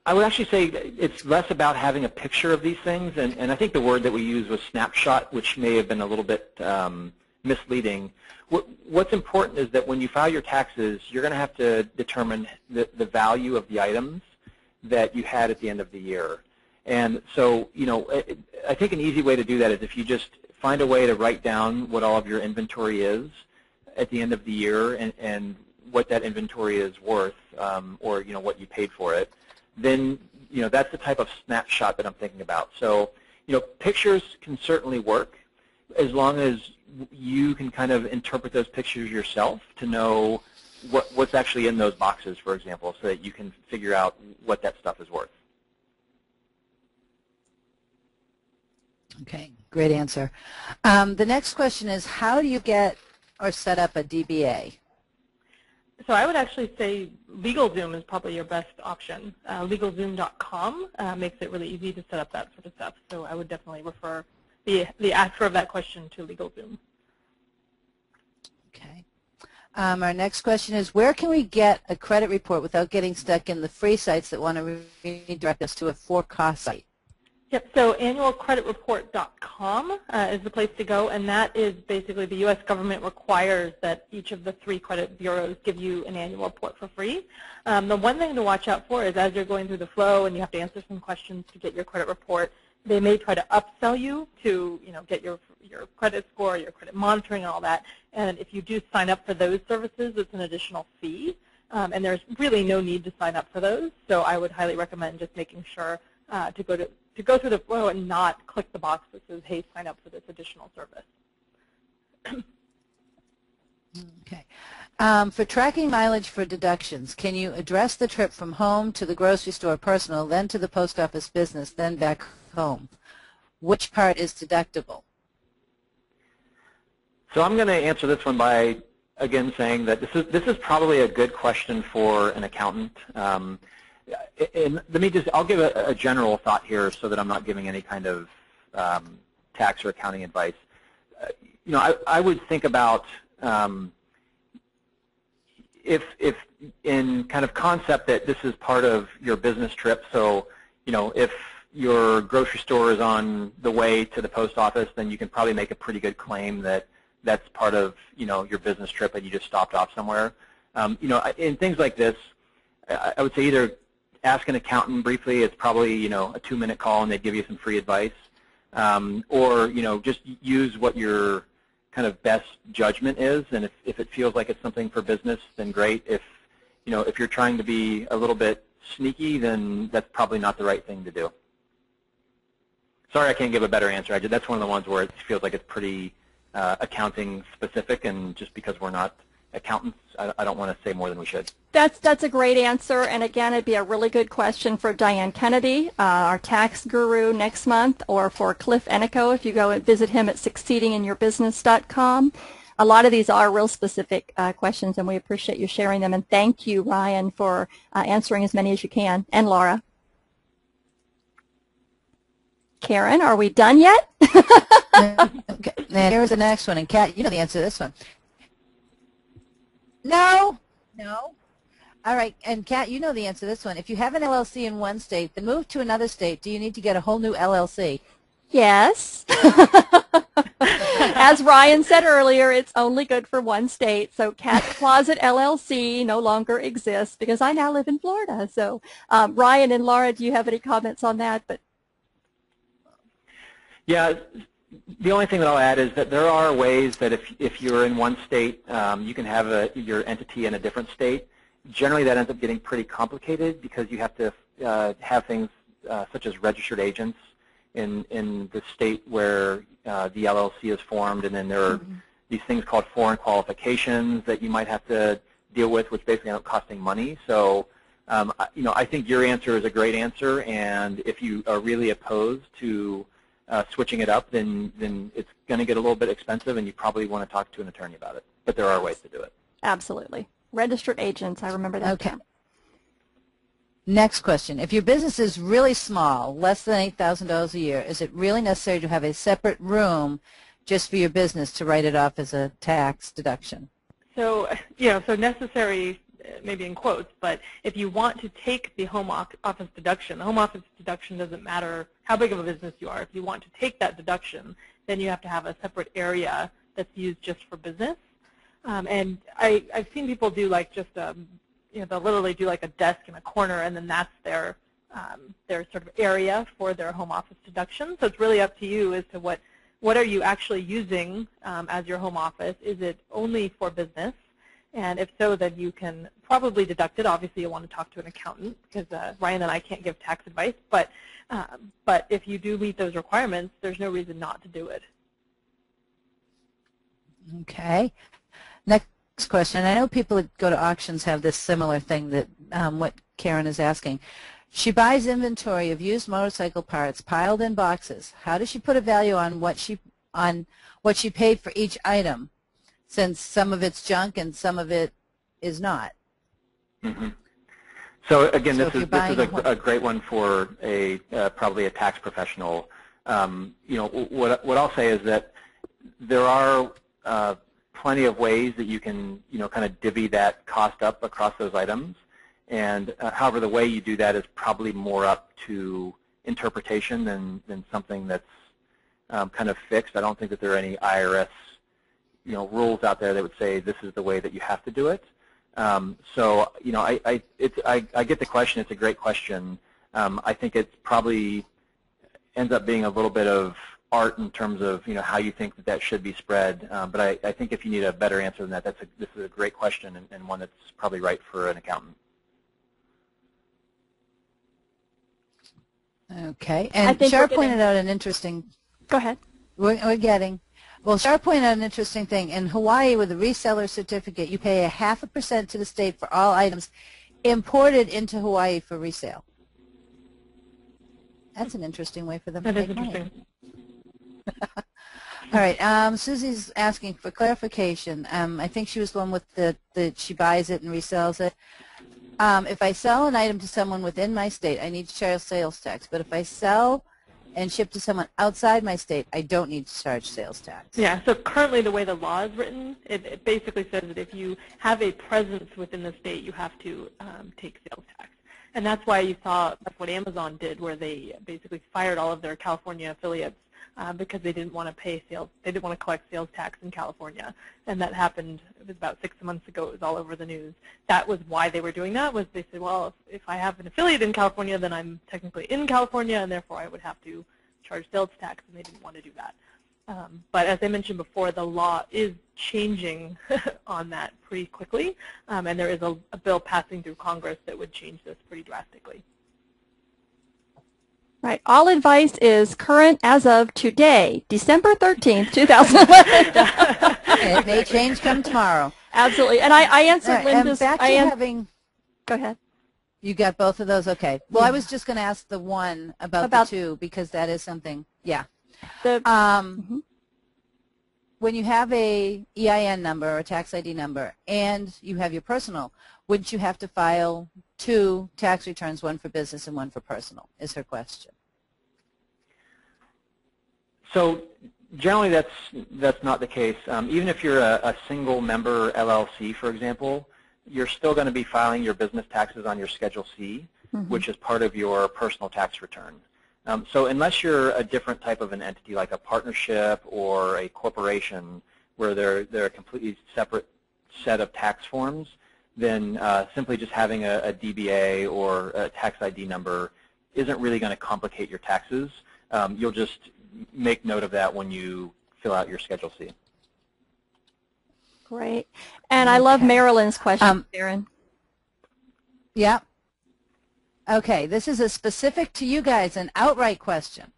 S3: I would actually say it's less about having a picture of these things, and I think the word that we used was snapshot, which may have been a little bit misleading. What's important is that when you file your taxes, you're going to have to determine the value of the items that you had at the end of the year. And so, I think an easy way to do that is if you just find a way to write down what all of your inventory is at the end of the year and what that inventory is worth, or what you paid for it, then that's the type of snapshot that I'm thinking about. So pictures can certainly work as long as you can kind of interpret those pictures yourself to know what's actually in those boxes, for example, so that you can figure out what that stuff is worth.
S4: Okay, great answer. The next question is, how do you get or set up a DBA?
S2: So I would actually say LegalZoom is probably your best option. LegalZoom.com makes it really easy to set up that sort of stuff. So I would definitely refer the answer of that question to LegalZoom.
S4: Okay. Our next question is, where can we get a credit report without getting stuck in the free sites that want to redirect us to a for-cost site?
S2: Yep, so annualcreditreport.com is the place to go, and that is basically the U.S. government requires that each of the 3 credit bureaus give you an annual report for free. The one thing to watch out for is as you're going through the flow and you have to answer some questions to get your credit report, they may try to upsell you to get your credit score, your credit monitoring, and all that. And if you do sign up for those services, it's an additional fee, and there's really no need to sign up for those. So I would highly recommend just making sure to go through the flow and not click the box that says, hey, sign up for this additional service.
S4: Okay. For tracking mileage for deductions, can you address the trip from home to the grocery store personal, then to the post office business, then back home? Which part is deductible?
S3: So I'm going to answer this one by, again, saying that this is probably a good question for an accountant. And let me I'll give a general thought here so that I'm not giving any kind of tax or accounting advice. I would think about if in kind of concept that this is part of your business trip. So, if your grocery store is on the way to the post office, then you can probably make a pretty good claim that that's part of your business trip and you just stopped off somewhere. In things like this, I would say either ask an accountant briefly. It's probably a 2-minute call and they'd give you some free advice, or just use what your kind of best judgment is. And if it feels like it's something for business, then great. If you're trying to be a little bit sneaky, then that's probably not the right thing to do. Sorry, I can't give a better answer. That's one of the ones where it feels like it's pretty accounting specific, and just because we're not accountants, I don't want to say more than we should.
S1: That's a great answer, and again, it'd be a really good question for Diane Kennedy, our tax guru, next month, or for Cliff Enico if you go and visit him at succeedinginyourbusiness.com. A lot of these are real specific questions, and we appreciate you sharing them, and thank you, Ryan, for answering as many as you can, and Laura. Karen, are we done yet?
S4: Okay. Now here's the next one, and Kat, you know the answer to this one. No. All right, and Kat, you know the answer to this one. If you have an LLC in one state, then move to another state, do you need to get a whole new LLC?
S1: Yes. As Ryan said earlier, it's only good for one state. So Cat's Closet LLC no longer exists because I now live in Florida. So Ryan and Laura, do you have any comments on that?
S3: Yeah, the only thing that I'll add is that there are ways that if you're in one state, you can have your entity in a different state. Generally, that ends up getting pretty complicated because you have to have things such as registered agents in the state where the LLC is formed, and then there are these things called foreign qualifications that you might have to deal with, which basically end up costing money. So, I think your answer is a great answer, and if you are really opposed to switching it up, then it's going to get a little bit expensive, and you probably want to talk to an attorney about it. But there are ways to do it.
S1: Absolutely. Registered agents, I remember that.
S4: Okay. Next question. If your business is really small, less than $8,000 a year, is it really necessary to have a separate room just for your business to write it off as a tax deduction?
S2: So, so necessary, maybe in quotes, but if you want to take the home office deduction, the home office deduction doesn't matter how big of a business you are. If you want to take that deduction, then you have to have a separate area that's used just for business. And I've seen people do like just they'll literally do like a desk in a corner, and then that's their sort of area for their home office deduction. So it's really up to you as to what are you actually using as your home office. Is it only for business? And if so, then you can probably deduct it. Obviously, you'll want to talk to an accountant because Ryan and I can't give tax advice. But if you do meet those requirements, there's no reason not to do it.
S4: Okay. Next question. I know people that go to auctions have this similar thing that what Karen is asking. She buys inventory of used motorcycle parts piled in boxes. How does she put a value on what she paid for each item, since some of it's junk and some of it is not?
S3: Mm-hmm. So again, this is a great one for probably a tax professional. What I'll say is that there are plenty of ways that you can, kind of divvy that cost up across those items. And however, the way you do that is probably more up to interpretation than something that's kind of fixed. I don't think that there are any IRS, rules out there that would say this is the way that you have to do it. So, I get the question. It's a great question. I think it probably ends up being a little bit of art in terms of, how you think that should be spread. But I think if you need a better answer than that, this is a great question and one that's probably right for an accountant.
S4: Okay, and Shar pointed out an interesting.
S1: Go ahead.
S4: Shar pointed out an interesting thing. In Hawaii, with a reseller certificate, you pay 0.5% to the state for all items imported into Hawaii for resale. That's an interesting way for them to make money. All right, Susie's asking for clarification. I think she was the one with that she buys it and resells it. If I sell an item to someone within my state, I need to charge sales tax. But if I sell and ship to someone outside my state, I don't need to charge sales tax.
S2: Yeah, so currently the way the law is written, it basically says that if you have a presence within the state, you have to take sales tax. And that's why you saw that's what Amazon did, where they basically fired all of their California affiliates because they didn't want to pay sales, they didn't want to collect sales tax in California. And that happened, it was about 6 months ago, it was all over the news. That was why they were doing that, was they said, well, if I have an affiliate in California, then I'm technically in California, and therefore I would have to charge sales tax, and they didn't want to do that. But as I mentioned before, the law is changing on that pretty quickly, and there is a bill passing through Congress that would change this pretty drastically.
S1: Right. All advice is current as of today, December 13th, 2011.
S4: It may change come tomorrow.
S1: Absolutely. And I answered Linda's.
S4: Back to having.
S1: Go ahead.
S4: You got both of those? Okay. Well, I was just going to ask the one about the two, because that is something. Yeah. When you have a EIN number or a tax ID number and you have your personal, wouldn't you have to file 2 tax returns, one for business and one for personal, is her question.
S3: So generally that's not the case. Even if you're a single member LLC, for example, you're still going to be filing your business taxes on your Schedule C, which is part of your personal tax return. So unless you're a different type of an entity, like a partnership or a corporation, where they're a completely separate set of tax forms, then simply just having a DBA or a tax ID number isn't really going to complicate your taxes. You'll just make note of that when you fill out your Schedule C.
S1: Great. And I love Marilyn's question, Darren.
S4: Yeah. Okay, this is a specific to you guys, an Outright question.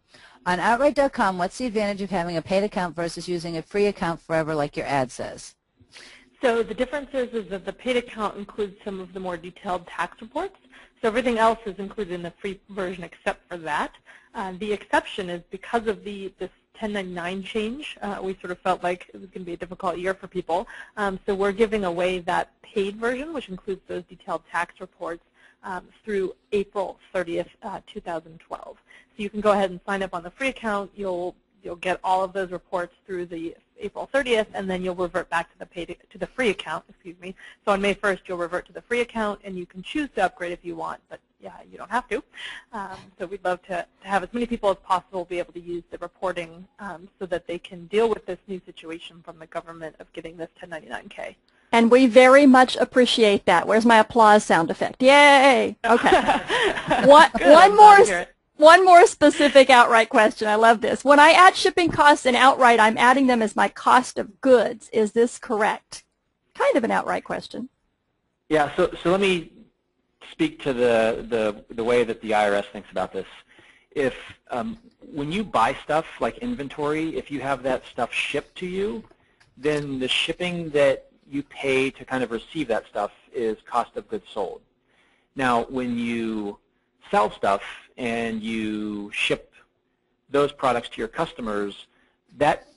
S4: On Outright.com, what's the advantage of having a paid account versus using a free account forever like your ad says?
S2: So the difference is that the paid account includes some of the more detailed tax reports. So everything else is included in the free version except for that. The exception is because of this 1099 change. We sort of felt like it was going to be a difficult year for people. So we're giving away that paid version, which includes those detailed tax reports, through April 30th, 2012. So you can go ahead and sign up on the free account. You'll get all of those reports through the April 30th, and then you'll revert back to the free account. Excuse me. So on May 1st, you'll revert to the free account, and you can choose to upgrade if you want, but yeah, you don't have to. So we'd love to have as many people as possible be able to use the reporting so that they can deal with this new situation from the government of getting this 1099-K.
S1: And we very much appreciate that. Where's my applause sound effect? Yay! Okay. One more specific Outright question. I love this. When I add shipping costs in Outright, I'm adding them as my cost of goods. Is this correct? Kind of an Outright question.
S3: Yeah. So let me speak to the way that the IRS thinks about this. If when you buy stuff like inventory, if you have that stuff shipped to you, then the shipping that you pay to kind of receive that stuff is cost of goods sold. Now, when you sell stuff and you ship those products to your customers, that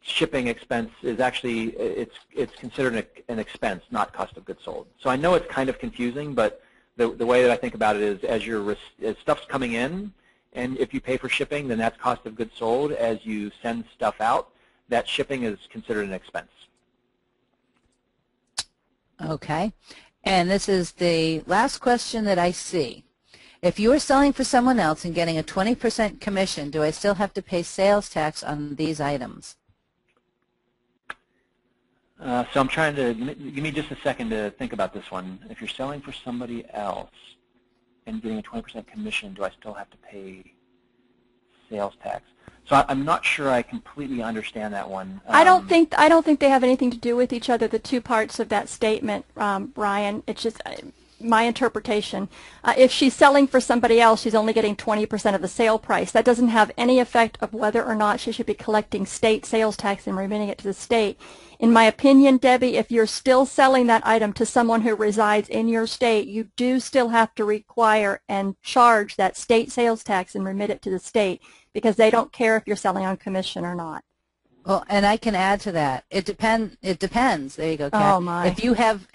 S3: shipping expense is actually, it's considered an expense, not cost of goods sold. So I know it's kind of confusing, but the way that I think about it is as stuff's coming in, and if you pay for shipping, then that's cost of goods sold. As you send stuff out, that shipping is considered an expense.
S4: Okay. And this is the last question that I see. If you are selling for someone else and getting a 20% commission, do I still have to pay sales tax on these items?
S3: So I'm trying to, give me just a second to think about this one. If you're selling for somebody else and getting a 20% commission, do I still have to pay sales tax? So I'm not sure I completely understand that one.
S1: I don't think they have anything to do with each other, the two parts of that statement, Ryan. It's just my interpretation. If she's selling for somebody else, she's only getting 20% of the sale price. That doesn't have any effect of whether or not she should be collecting state sales tax and remitting it to the state. In my opinion, Debbie, if you're still selling that item to someone who resides in your state, you do still have to require and charge that state sales tax and remit it to the state, because they don't care if you're selling on commission or not.
S4: Well, and I can add to that. It depends. There you go, Kat.
S1: Oh my!
S4: If you have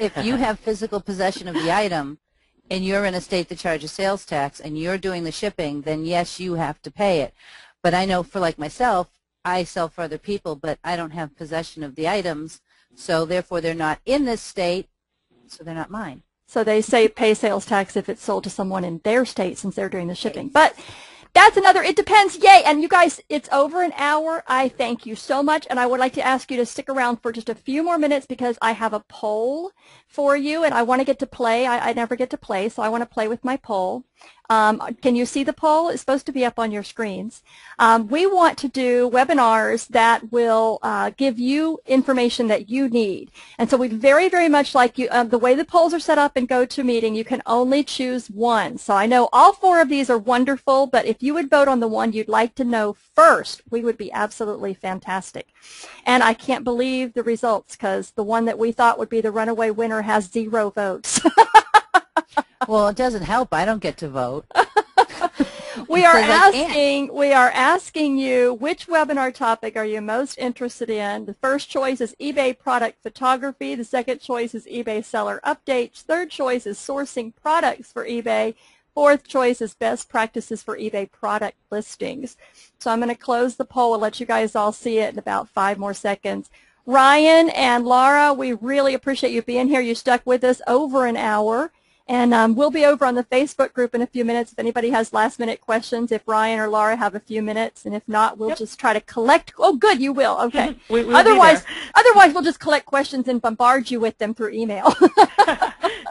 S4: physical possession of the item, and you're in a state that charges sales tax, and you're doing the shipping, then yes, you have to pay it. But I know for like myself, I sell for other people, but I don't have possession of the items, so therefore they're not in this state, so they're not mine.
S1: So they say pay sales tax if it's sold to someone in their state since they're doing the shipping. But that's another, it depends. Yay. And you guys, it's over an hour. I thank you so much. And I would like to ask you to stick around for just a few more minutes because I have a poll for you and I want to get to play. I never get to play, so I want to play with my poll. Can you see the poll? It's supposed to be up on your screens. We want to do webinars that will give you information that you need. And so we'd very, very much like you, the way the polls are set up in GoToMeeting, you can only choose one. So I know all 4 of these are wonderful, but if you would vote on the one you'd like to know first, we would be absolutely fantastic. And I can't believe the results because the one that we thought would be the runaway winner has 0 votes.
S4: Well, it doesn't help. I don't get to vote.
S1: We are asking you, which webinar topic are you most interested in? The first choice is eBay product photography. The second choice is eBay seller updates. Third choice is sourcing products for eBay. Fourth choice is best practices for eBay product listings. So I'm going to close the poll and let you guys all see it in about 5 more seconds. Ryan and Laura, we really appreciate you being here. You stuck with us over an hour. And we'll be over on the Facebook group in a few minutes if anybody has last-minute questions, if Ryan or Laura have a few minutes. And if not, we'll just try to collect. Oh, good, you will. Okay. Otherwise, we'll just collect questions and bombard you with them through email.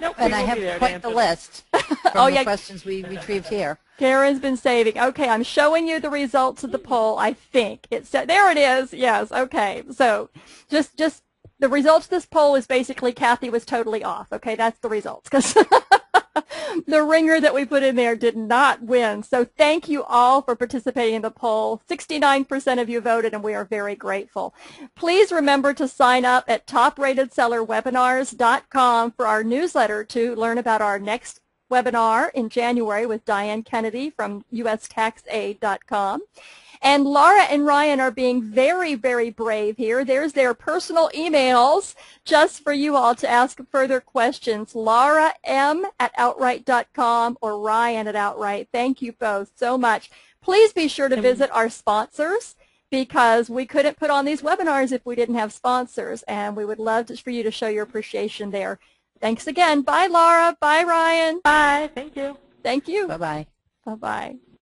S4: Nope, and I have quite the list from the questions we retrieved here.
S1: Karen's been saving. Okay, I'm showing you the results of the poll, I think. There it is. Yes, okay. So just the results of this poll is basically Kathy was totally off. Okay, that's the results because the ringer that we put in there did not win. So thank you all for participating in the poll. 69% of you voted, and we are very grateful. Please remember to sign up at topratedsellerwebinars.com for our newsletter to learn about our next webinar in January with Diane Kennedy from USTaxAid.com. And Laura and Ryan are being very, very brave here. There's their personal emails just for you all to ask further questions. Laura M at Outright.com or Ryan at Outright. Thank you both so much. Please be sure to visit our sponsors because we couldn't put on these webinars if we didn't have sponsors, and we would love for you to show your appreciation there. Thanks again. Bye, Laura. Bye, Ryan.
S2: Bye. Thank you.
S1: Thank you.
S4: Bye-bye.
S1: Bye-bye.